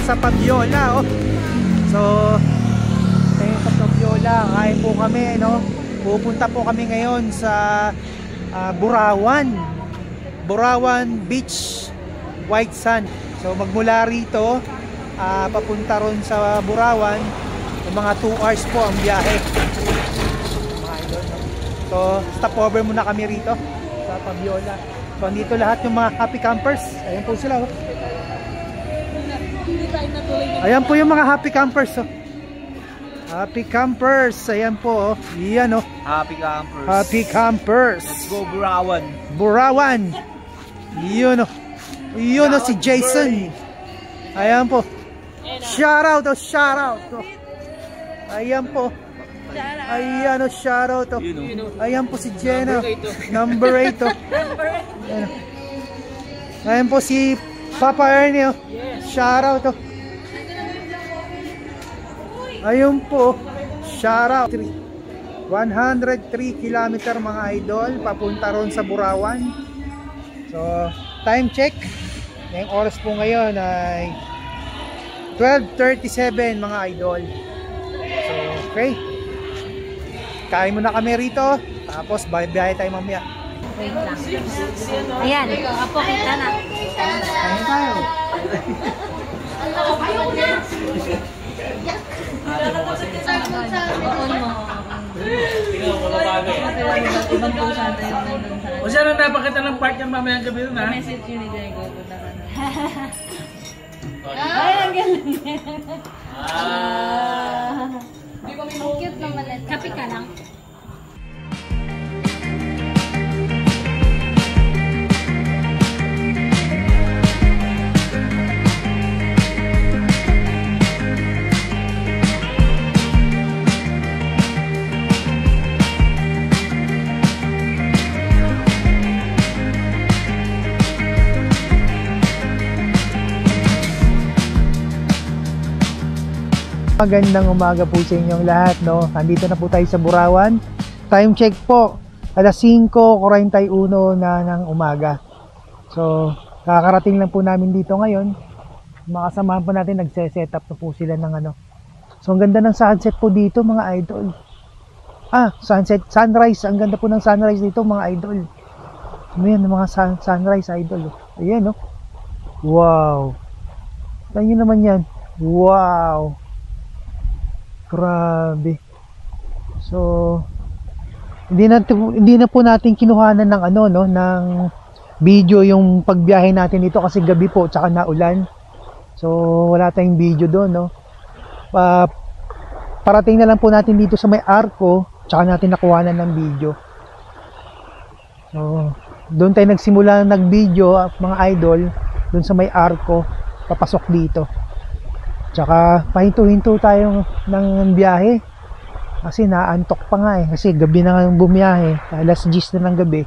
sa Pabiola, oh. So, tayo sa Pabiola, kain po kami, no? Pupunta po kami ngayon sa Burawan Beach, White Sand. So, magmula rito, papunta ron sa Burawan, mga 2 hours po ang biyahe. So, stopover muna kami rito sa Pabiola. So, dito lahat yung mga happy campers. Ayan po sila, oh. Ayan po yung mga happy campers, oh. Happy campers. Ayan po, oh. Yan, oh. Happy campers. Happy campers. Let's go Burawan. Burawan. Yun, oh. Yun, oh, si Jason. Ayan po. Shout out, oh. Shout out, oh. Ayan po. Ayan, oh, shout out, oh. Ayan po si Jenna. Number 8, oh. Ayan po si Papa Ernie, oh. Shout out, oh. Ayun po, shout out. 103 kilometer mga idol, papunta ron sa Burawan. So, time check. Ngayong oras po ngayon ay 12:37 mga idol. So, okay. Kain muna kami rito, tapos biyahe tayo mamaya. Wait lang. Ayan, apo kita na. Kain tayo. O siya nang napakita ng part niya mamayang gabi rin, ha? Message yun ni Diego. Ay, ang galing. Ang cute naman. Kapi ka lang. Magandang umaga po sa inyong lahat, no? Nandito na po tayo sa Burawan. Time check po, alas 5:41 na ng umaga. So, kakarating lang po namin dito ngayon. Mga kasamahan po natin, nagse-set up na po sila ng ano. So, ang ganda ng sunset po dito, mga idol. Sunrise. Ang ganda po ng sunrise dito, mga idol. Ayan, mga sunrise, idol. Ayan, no? Wow. Saan nyo naman yan? Wow. Grabe. So, hindi na po natin kinuhanan ng ano, no, ng video yung pagbiyahe natin dito kasi gabi po tsaka naulan. So, wala tayong video doon, no. Parating na lang po natin dito sa may Arco tsaka natin nakuhanan ng video. So, doon tayo nagsimula nag-video, mga idol, doon sa may Arco, papasok dito. Tsaka pahinto-hinto tayo ng biyahe kasi naantok pa nga, kasi gabi na nga bumiyahe, alas 10 na ng gabi.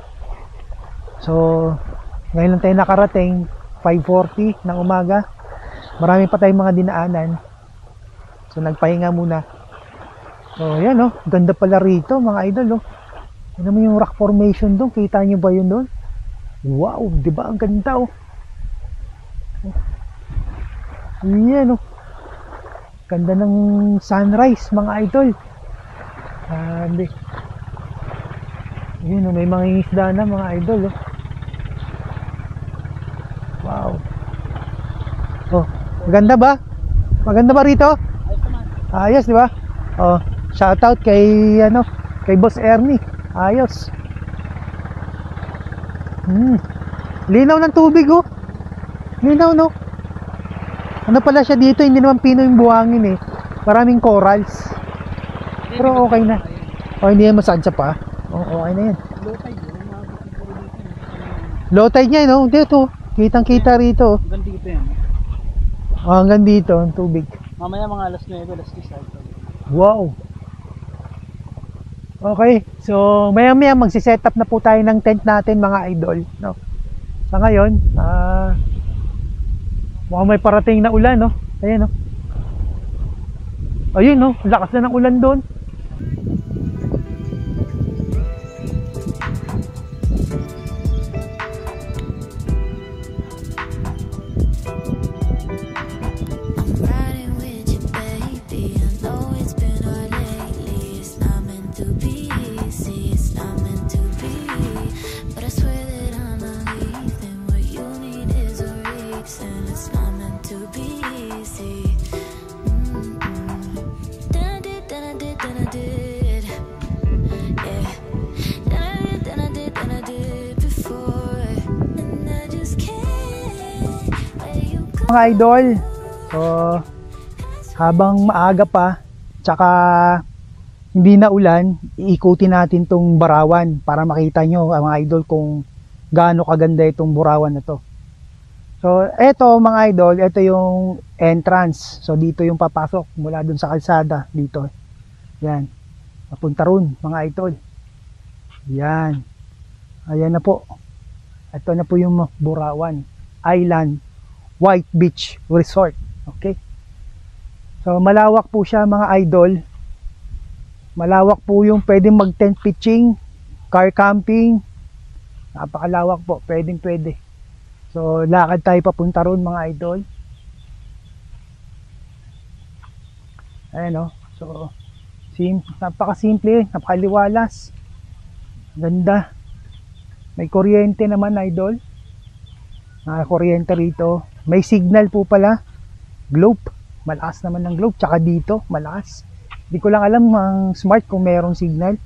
So ngayon lang tayo nakarating, 5:40 ng umaga. Marami pa tayong mga dinaanan, so nagpahinga muna. So yan, oh, ganda pala rito mga idol, oh. Ano mo yung rock formation doon, kita nyo ba yun doon? Wow, diba ang ganda, oh. Yan, oh. Ganda ng sunrise mga idol. Sabi. Yun, may mga isda na mga idol, oh. Wow. Oh, maganda ba? Maganda ba rito? Ayos, di ba? Oh, shout out kay kay Boss Ernie. Ayos. Linaw ng tubig, oh. Linaw, no? Ano pala siya dito, hindi naman pino yung buhangin, eh. Maraming corals. Pero okay na. O, hindi yan masadya pa. O, okay na yan. Low tide niya, no? Dito, kitang kita rito. Hanggang dito yan. O, hanggang dito, ang tubig. Mamaya mga alas 9, alas 10. Wow. Okay, so maya-maya magsiset up na po tayo ng tent natin, mga idol, no? Sa ngayon, mukhang may parating na ulan, no? Ayan, no? Ayun, no? Lakas na ng ulan doon. Mga idol, so habang maaga pa, tsaka hindi na ulan, iikutin natin tong Barawan para makita nyo mga idol kung gaano kaganda itong Barawan na to. So eto mga idol, ito yung entrance. So dito yung papasok mula dun sa kalsada dito. Yan. Papunta ron mga idol. Yan. Ayan na po. Ito na po yung Barawan Island White Beach Resort. Okay. So malawak po siya mga idol. Malawak po yung pwedeng mag tent pitching, car camping. Napakalawak po, pwede. So lakad tayo papunta ron mga idol. Ayan o. So napakasimple, napakaliwalas. Ganda. May kuryente naman idol. Kuryente rito. May signal po pala. Globe. Malakas naman ng globe. Tsaka dito, malakas. Hindi ko lang alam ang smart kung mayroong signal.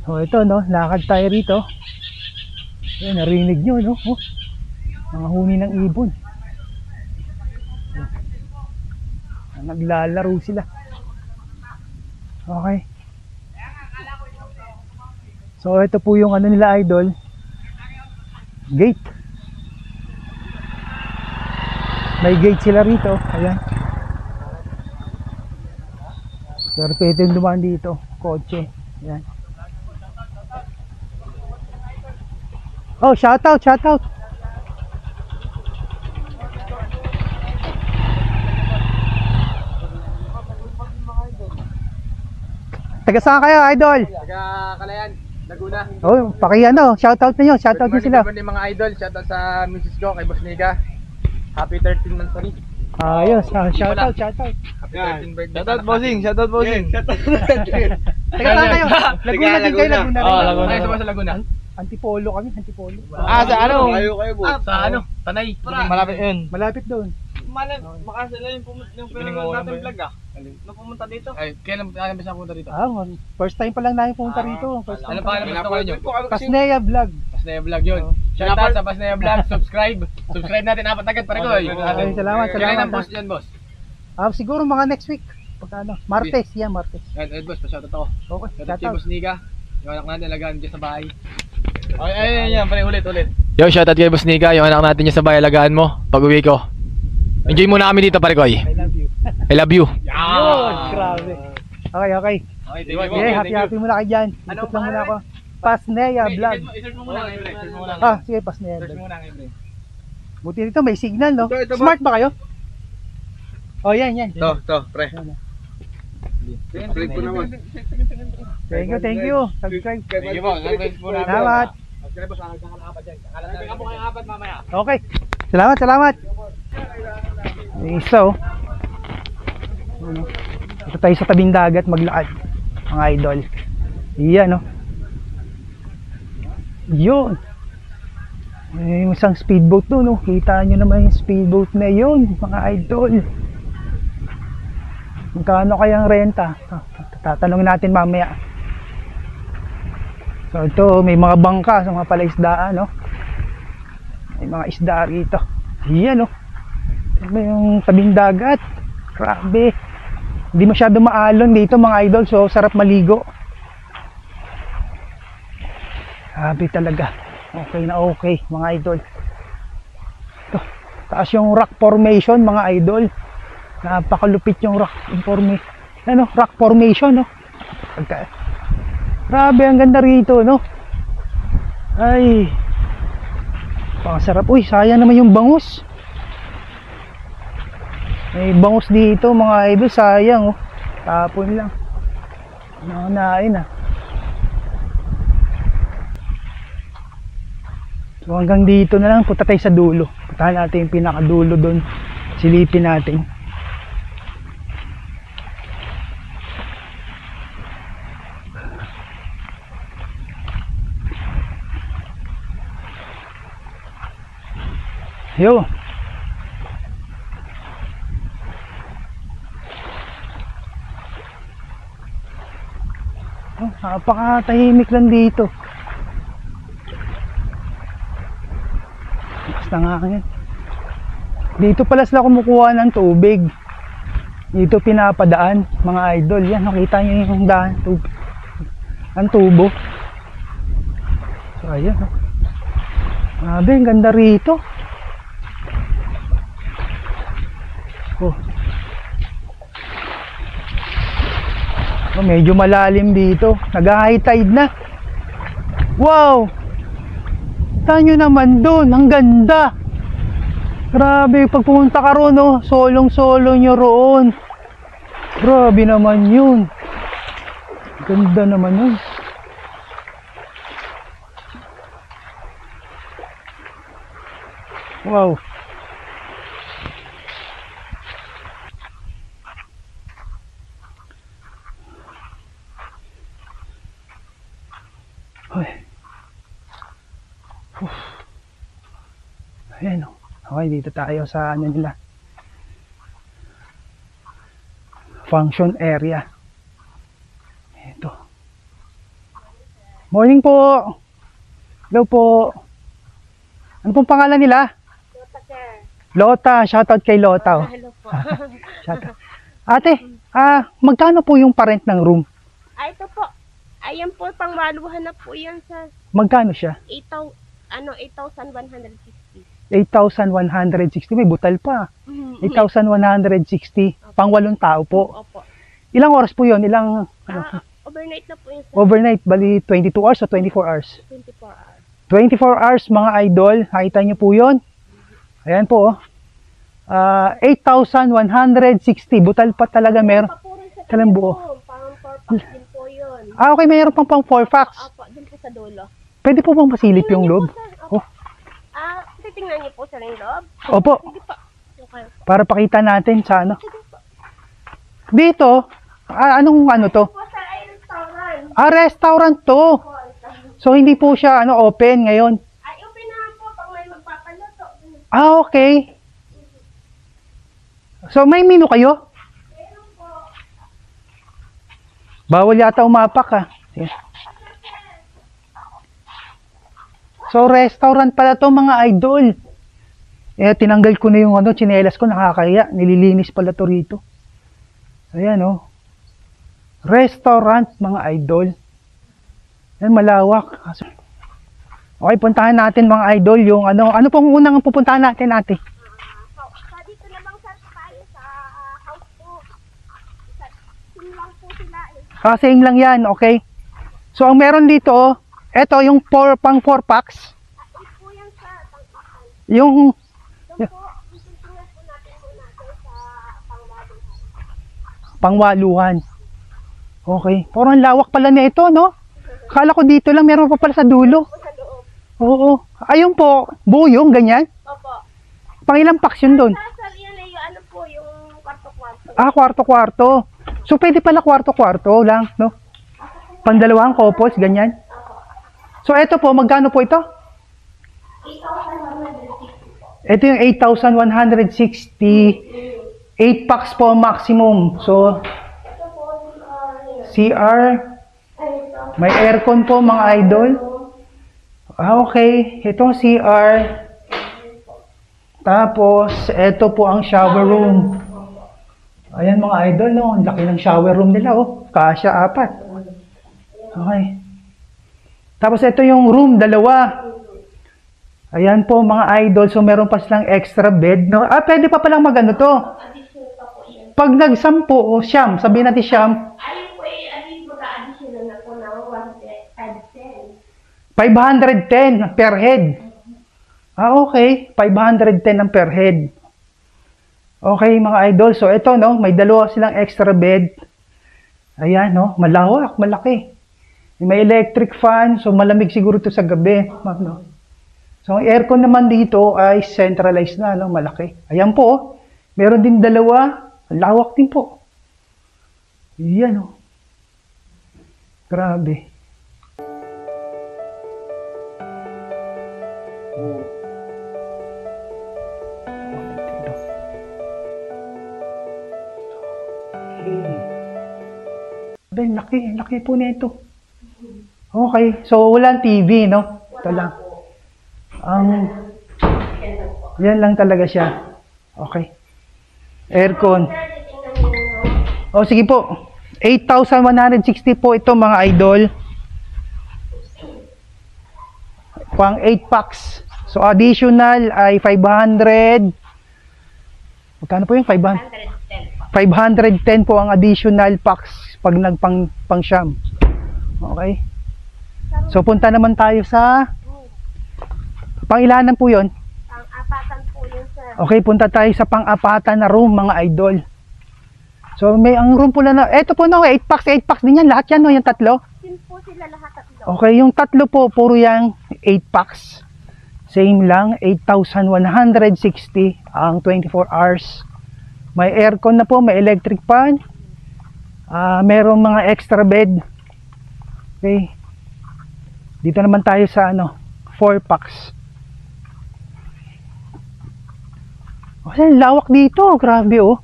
So ito no, lakad tayo rito. Ayan, narinig nyo no. Oh, mga huni ng ibon. Naglalaro sila. Okay. So ito po yung ano nila idol. Gate. May gate sila rito. Ayan. Pero pwede dumaan dito. Kotse. Ayan. Oh, shout out. Taga saan kayo, idol? Taga Kalayan, Laguna. Oh, shout out niyo sila. Good morning mga idol. Shout out sa Mrs. ko, kay Boss Nika. Happy 13 months pa rin. Ayos, shout out. Happy 13 birthday. Shout out bossing. Taga saan kayo? Laguna din kayo, Laguna. Laguna. Ay, sa Laguna. Antipolo kami. Sa ano? Sa ano? Tanay. Malapit yun. Malapit doon. Makasala yung pinunod natin vlog nung pumunta dito. Ay, kailan ba siya punta dito? First time pa lang namin pumunta rito. First Ano time. pa alam mo nyo? Pasneya Vlog. Pasneya Vlog yun. Shout out sa Pasneya Vlog. Subscribe natin apat agad pare ko. Ay, salamat. Kailan ang post yan, boss? Siguro mga next week. Pagka ano, Martes. Ay, boss, pa-shout out ako. Okay, Shout out shout kay out. Boss Nika. Yung anak natin, alagaan dyan sa bahay. Ay, pare ulit. Yo, shout out kay Boss Nika. Yung anak natin dyan sa bahay, alagaan mo. Pag uwi ko. Enjoy muna kami dito pare ko. I love you. I love you. Yun, grabe. Okay. Okay, Happy muna kayo dyan. Ikot lang muna ako. Pasneya Vlog. I-search mo muna. Sige, Pasneya Search Vlog. mo muna ngayon. Buti dito may signal, no? Ito, Smart ba kayo? Oh, yan. To, pre. Subscribe ko naman. Thank you. Subscribe. Thank you po. Subscribe muna. Salamat. Subscribe boss, hanggang ka apat dyan. Hanggang po kayong apat mamaya. Okay. Salamat. Yung isa, oh. Ito tayo sa tabing dagat maglakad, mga idol. Iyan, oh. Yun. Yung isang speedboat doon, oh. Kita nyo naman yung speedboat na yun, mga idol. Magkano kayang renta? Tatanungin natin mamaya. So ito, may mga bangka sa mga palaisdaan, no? May mga isda rito. Iyan, oh. Ito yung tabing dagat. Grabe. Hindi masyado maalon dito, mga idol. So sarap maligo. Grabe talaga. Okay na okay, mga idol. Ito, taas yung rock formation, mga idol. Napakalupit yung rock formation, no? Grabe, ang ganda rito, no? Ay, pakasarap. Uy, sayang naman yung bangus. May bangus dito, mga idol. Sayang, oh. Tapon lang. Naunain, ah. So hanggang dito na lang. Punta tayo sa dulo. Puntahan natin yung pinakadulo doon. Silipin natin. Yo. Napakatahimik lang dito. Basta nga yan. Dito pala sila kumukuha ng tubig. Dito pinapadaan, mga idol. Yan, nakita nyo yung daan, tubig. Ang tubo. So, ayan. Grabe, ang ganda rito. Oh. Oh, medyo malalim dito. Nag-high tide na. Wow! Tanyo naman doon, ang ganda. Grabe, pag pumunta ka roon, oh, solong-solo nyo roon. Grabe naman yun. Ganda naman yun. Wow. Hoy. Ayan, oh. Okay, dito tayo sa ano nila. Function area. Ito. Morning po. Hello po. Ano pong pangalan nila? Lota, sir. Lota. Shoutout kay Lota. Oh. Hello po. Shoutout. Ate, magkano po yung parent ng room? Ito po. Ayan po, pangwaluhan na po yan sa Magkano siya? 8,160. 8,160. May butal pa. 8,160. Pang 8 tao po. Opo. Ilang oras po yun? Ilang Overnight na po yun, sir. overnight? Bali 22 hours o 24 hours? 24 hours. 24 hours mga idol. Nakita niyo po yun? Ayan po. 8,160. Butal pa talaga meron. Papurin sa Talang buo. Pang 4 packs din po yun. Okay, mayroon pang 4 packs. Opo, dun po sa dulo. Pwede po bang masilip yung loob? Oh. Titingnan niyo po sa yung loob. Opo. Sige po. Okay. Para pakita natin sa ano. Sige po. Dito, anong ano to? Po sa ay restaurant. Restaurant to. So hindi po siya open ngayon. Ay, open na po pag may magpapaluto. Okay. So may menu kayo? Meron po. Bawal yata umapak. Sige. So restaurant pala to mga idol. Tinanggal ko na yung tsinelas ko, nakakaya. Nililinis pala to rito. Ayan Restaurant mga idol. Yan, malawak. Okay, puntahan natin mga idol yung ano pong unang pupuntahan natin, ate? Dito lamang sa tayo sa house po. Sing lang po sila eh. Same lang yan, okay? So ang meron dito, eto yung pang 4 packs. Ito po yan sa tangkahan. Yung Doon po, tingnan po natin muna doon sa pangwaluhan. pangwaluhan. Okay. Parang lawak pala na ito, no? Akala ko dito lang, meron pa pala sa dulo. Po sa loob. Oo. Ayun po, buo ganyan. Opo. Pang ilang packs yun doon? Sa yan ay ano po, yung kwarto-kwarto. Kwarto-kwarto. So, pwede pala kwarto-kwarto lang, no? Pandalawang couples, ganyan. So, eto po, magkano po ito? 8,160. Ito yung 8,160. 8 packs po maximum. So, Ito po, CR. May aircon po mga idol. Okay. Itong CR. Tapos, ito po ang shower room. Ayan mga idol, no? Ang laki ng shower room nila, oh. Kasya 4. Okay. Tapos, ito yung room, 2. Ayan po mga idol. So, meron pa silang extra bed, no? Pwede pa palang magano to. Pag nag-10 o siyam, sabihin natin siyam, ayun po ay mag-a-additional na po ng 110. 510 per head. Okay. 510 ang per head. Okay, mga idol. So, ito, no? May 2 silang extra bed. Ayan, no? Malawak, malaki. May electric fan. So, malamig siguro ito sa gabi. No? So, ang aircon naman dito ay centralized na, no? Malaki. Ayan po, oh. Meron din 2. Lawak din po. Yan, oh. Grabe. Ben, laki po nito. Okay, so walang TV, no? Ito lang. Yan lang talaga siya. Okay. Aircon. Sir, titingnan niyo. O sige po. 8,160 po ito mga idol. Pang 8 packs. So additional ay 500. Magkano po yung 500? 510 po ang additional packs pag nagpang siyam. Okay. So punta naman tayo sa pang-ilanan po yon. Pang-apatan po yun, sir. Okay, punta tayo sa pang-apatan na room mga idol. So may ang room pula na, eto po no, 8 packs din yan, lahat yan no, yung tatlo. Same po sila lahat tatlo. Okay, yung tatlo po, puro yang 8 packs. Same lang, 8,160 ang 24 hours. May aircon na po, may electric fan. Merong mga extra bed. Okay. Dito naman tayo sa 4 packs. Oh, lawak dito, grabe oh.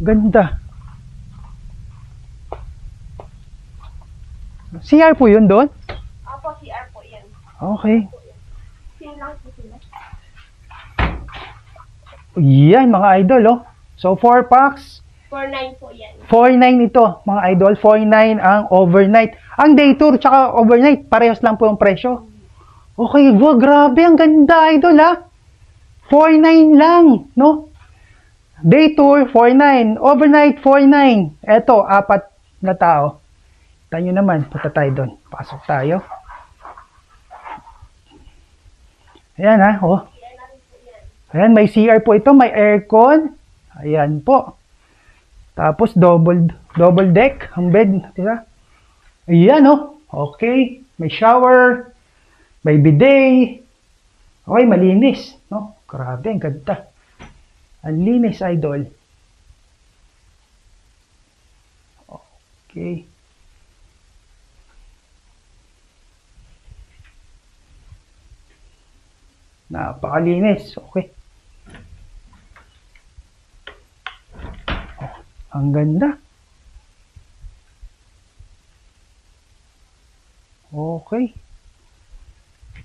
Ganda. CR po yun doon? Opo, CR po yan. Okay. Same lang po sila. Yan mga idol oh. So 4 packs. 4.9 po yan. 4.9 ito mga idol. 4.9 ang overnight. Ang day tour tsaka overnight, parehas lang po yung presyo. Okay, wow, grabe. Ang ganda idol ha. 4.9 lang, no? Day tour, 4.9. Overnight, 4.9. Eto, 4 na tao. Tayo naman, punta tayo doon. Pasok tayo. Ayan ha, oh. Ayan, may CR po ito, may aircon. Ayan po. Tapos double deck ang bed, diba? Ayan oh. Okay, may shower, may bidet. Okay, malinis, no? Grabe, ang ganda. Ang linis, idol. Okay. Napakalinis. Okay. Oh, ang ganda. Okay.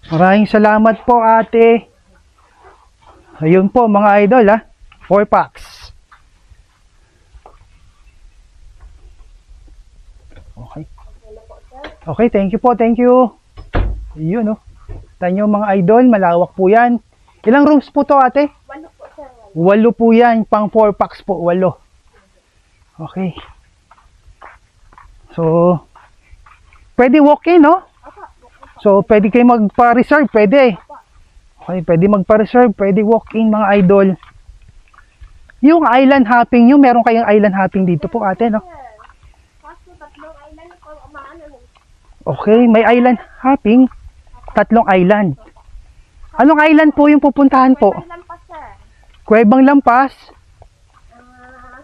Maraming salamat po, ate. Ayun po, mga idol, 4 packs. Okay. Okay, thank you po, thank you. Ayun, oh. Tanyo mga idol, malawak po yan. Ilang rooms po to, ate? 8 po, sir. 8 po yan, pang 4 packs po, 8. Okay. So, pwede walk-in, no? So, pwede kayo magpa-reserve, pwede. Okay, pwede magpa-reserve, pwede walk-in mga idol. Yung island hopping nyo, meron kayong island hopping dito po, ate, no? Kaso, 3 island po umaano. Okay, may island hopping. 3 island. Anong island po yung pupuntahan po? Kuwebang Lampas, sir. Kuwebang Lampas,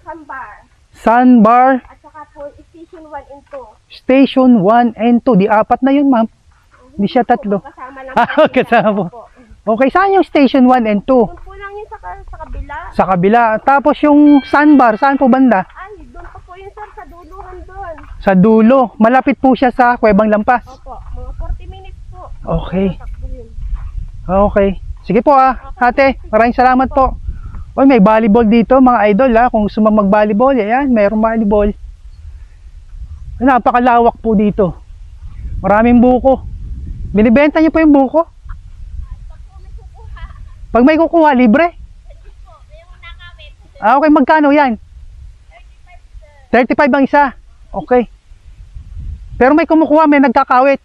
Sandbar. Sandbar, At saka po, Station 1 and 2. Station 1 and 2. Di 4 na yun, ma'am. Hindi siya 3. Kasama lang Ah, kasama. po. Okay, saan yung Station 1 and 2? Doon po lang yun sa kabila. Sa kabila. Tapos yung Sandbar, saan po banda? Ay, doon pa po yun, sir, sa duluhan doon. Sa dulo. Malapit po siya sa Kuwebang Lampas. Opo, mga 40 minutes po. Okay. Takbuhin. Okay. Sige po ate. Maraming salamat po. Oy, may volleyball dito mga idol Kung gusto mo mag-volleyball, ayan, mayroong volleyball. Napakalawak po dito. Maraming buko. Binibenta niyo po yung buko? Pag may kukuha, libre? Okay, magkano yan? 35 ang isa. Okay. Pero may kumukuha, may nagkakawit.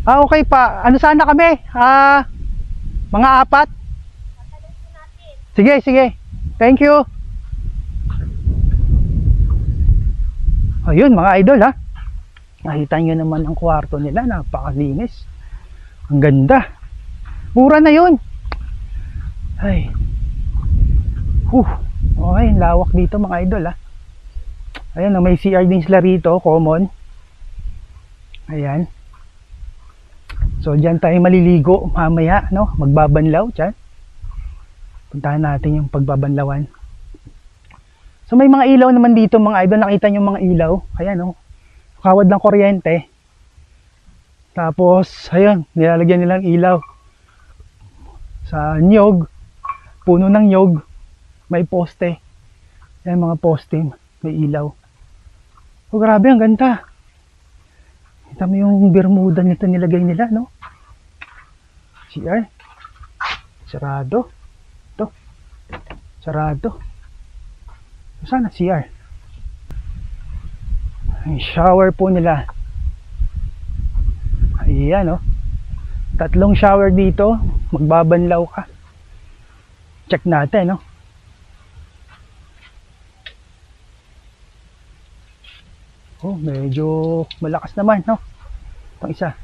Okay pa. Ano sana kami? Mga 4? Sige, sige. Thank you. Ayun mga idol Nakita nyo naman ang kwarto nila. Napakalinis. Ang ganda. Mura na yun. Ay. Okay, lawak dito mga idol Ayan, may CR din sila rito. Common. Ayan. So dyan tayo maliligo mamaya, no? Magbabanlaw dyan. Puntahan natin yung pagbabanlawan. So may mga ilaw naman dito mga idol. Nakita nyo mga ilaw. Ayan, no? Kawad ng kuryente. Tapos, ayun, nilalagyan nilang ilaw. sa nyog, puno ng nyog, may poste. Yan mga poste, may ilaw. Oh, grabe, ang ganda. Kita mo yung bermuda nito nilagay nila, no? CR. Sarado. Ito. Sarado. Sana CR. Yung shower po nila. Ayan, no? 3 shower dito. Magbabanlaw ka. Check natin, no? Oh, medyo malakas naman, no? Itong isa.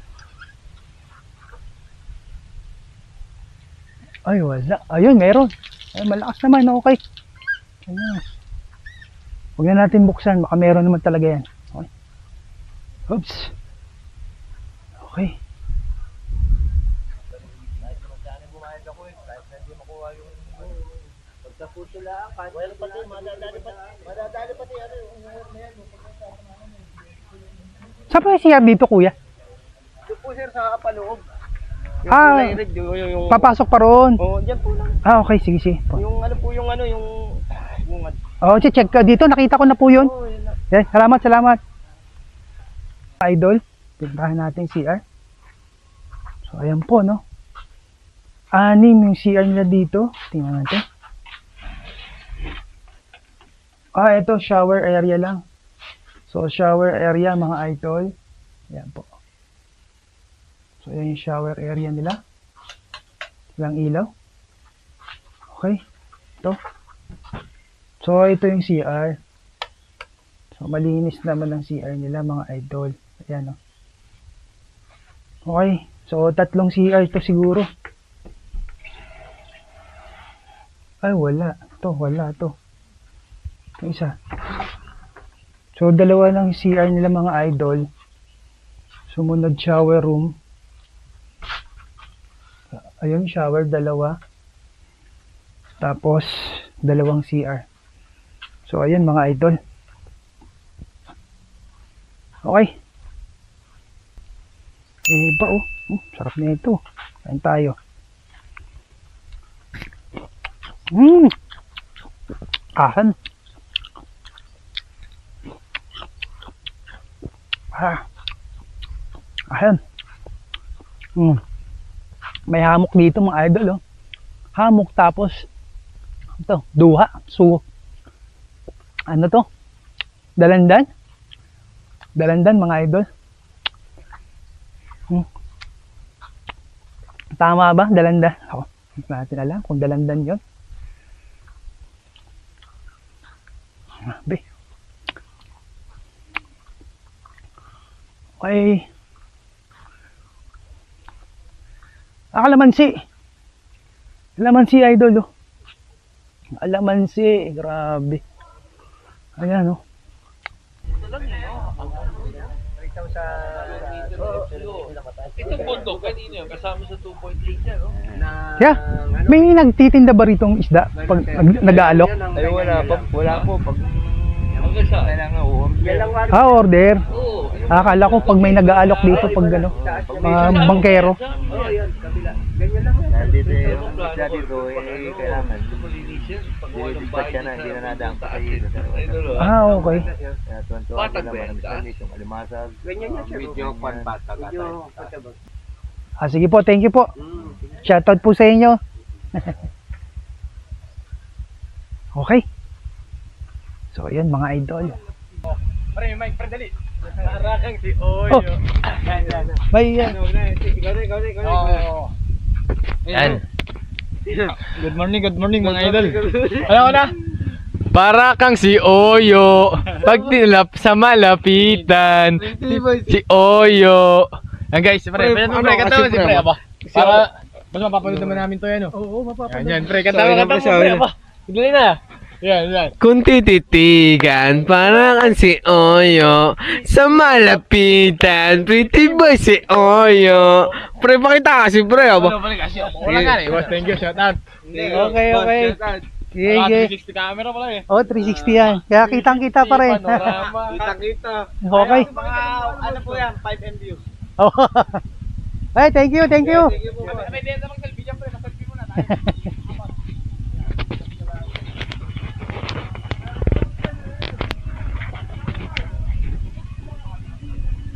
Ay, wala. Ayun, meron. Ay, malakas naman, okay. Ayun. Huwag na natin buksan. Baka meron naman talaga yan. Okay. Oops. Okay. Saan pa yung CR dito, kuya? Ito po sir sa paloob. Ah, papasok pa roon. Oh, diyan po lang. Ah, okay, sige, sige. Yung ano po yung ano yung bungad. Oh, check ka dito. Nakita ko na po yun. Oh, yun na. Okay, salamat, salamat. Idol, pintahan natin CR. So, ayan po, no? 6 yung CR nila dito. Tingnan natin. Ah, ito, shower area lang. So, shower area, mga idol. Ayan po. So, ayan yung shower area nila. Walang ilaw. Okay. Ito. So, ito yung CR. So, malinis naman ang CR nila, mga idol. Ayan, no? Okay. So, 3 CR ito siguro. Ay, wala. Ito, wala ito. Ito isa. So, 2 lang CR nila, mga idol. Sumunod, shower room. Ayun, shower, 2. Tapos, 2 CR. So, ayun, mga idol. Okay. Iba, oh. Sarap na ito. Kain tayo. Ahan. Ayan. May hamok dito, mga idol, oh. Hamok, tapos ito, duha. So, ano to? Dalandan? Dalandan, mga idol. Tama ba? Dalandan. Ako, hindi natin alam kung dalandan yun. Grabe. Okay. Kalamansi. Kalamansi, idol, oh. Kalamansi, grabe. Ayan, oh. Itong bundok kanina yun kasama sa 2.8 yan, no? Yeah. May nagtitinda ba ritong isda pag nag-aalok? Ay wala po pag kailangan Order. Akala ko pag may nag-aalok dito pag gano, mga bangkero. Oo, yan, kabila. Ganyan lang. Dito kailangan. Dispatch ka na, hindi na nadaan pa kayo. Okay. Patag ba yan? Alimasag. Ganyan yan, sir. Video, patag. Sige po, thank you po. Shoutout po sa inyo. Okay. So, ayan, mga idol. Pre, Mike, dali. Harakang si Oyo. May, Ikaw na. Yan. Good morning mga idol. Alam ko na. Para kang si Oyo. Pag tinlap sa malapitan. Si Oyo. Yan guys, pre, katawa si pre, aba. Para, mas mapapanood naman namin to yan, oh. Oo, mapapanood. Yan, pre, katawa pre, aba. Dali na. Yan. Kung tititigan, parang ang si Oyo. Sa malapitan, pretty boy si Oyo. Pre, pakita kasi pre, aba. Wala ka rin. Boss, thank you, shout out. Okay. Sige. 360 camera pala eh. Oh, 360 yan. Kaya kitang-kita pa rin. Panorama. Kita. Okay. Mga ano po yan, 5M views. Ay, thank you. Thank you po. May dito mag-selfie dyan, pre. Mag-selfie muna.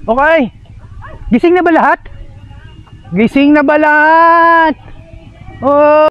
Okay. Gising na ba lahat? Gising na ba lahat? Oh.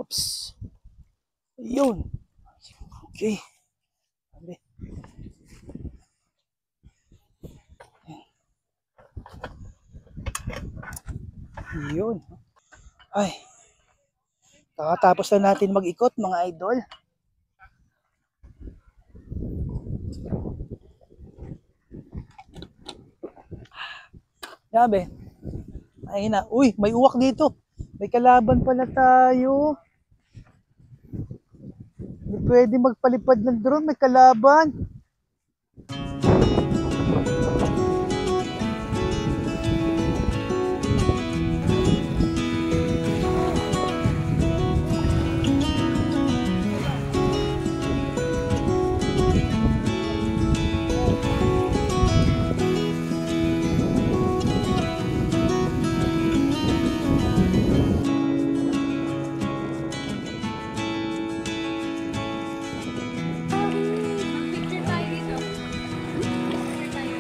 Oops. Yun. Okay. Sabi. Yun. Ay. Kakatapos na natin mag-ikot mga idol. Sabi. Ay na. Uy, may uwak dito. May kalaban pala tayo. Hindi pwede magpalipad ng drone, may kalaban. Picture tayo dito. Picture tayo.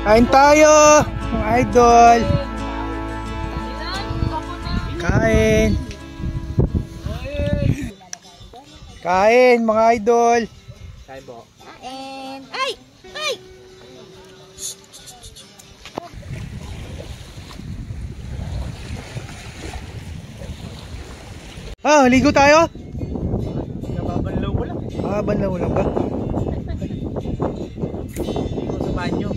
Kain tayo, mga idol. Kain. Kain, mga idol. And ay! Ay! Ah, ligo tayo? Nababanlaw ko lang. Ah, banlaw lang ba? Hindi ko sa banyo.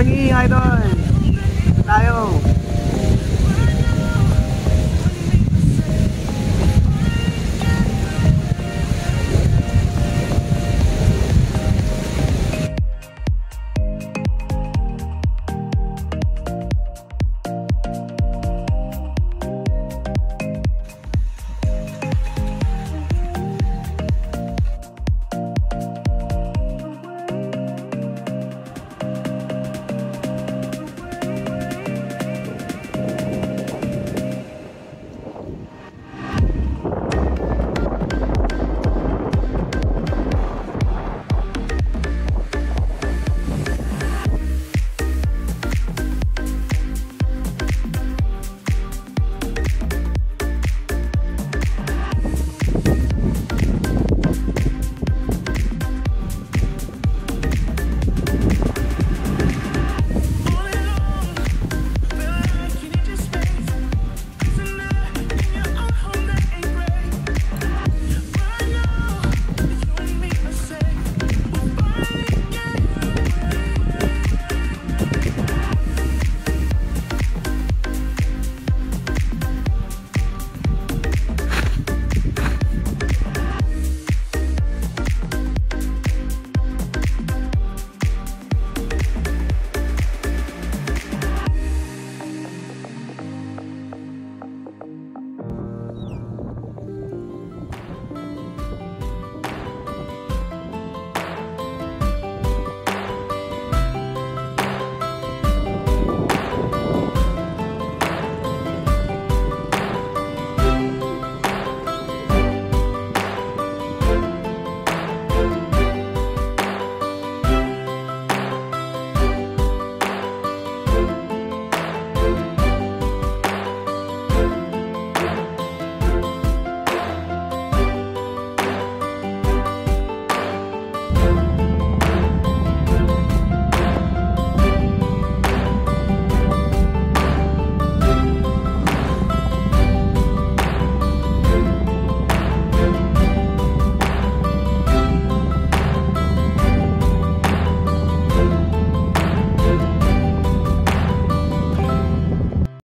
morning, idol. Tayo.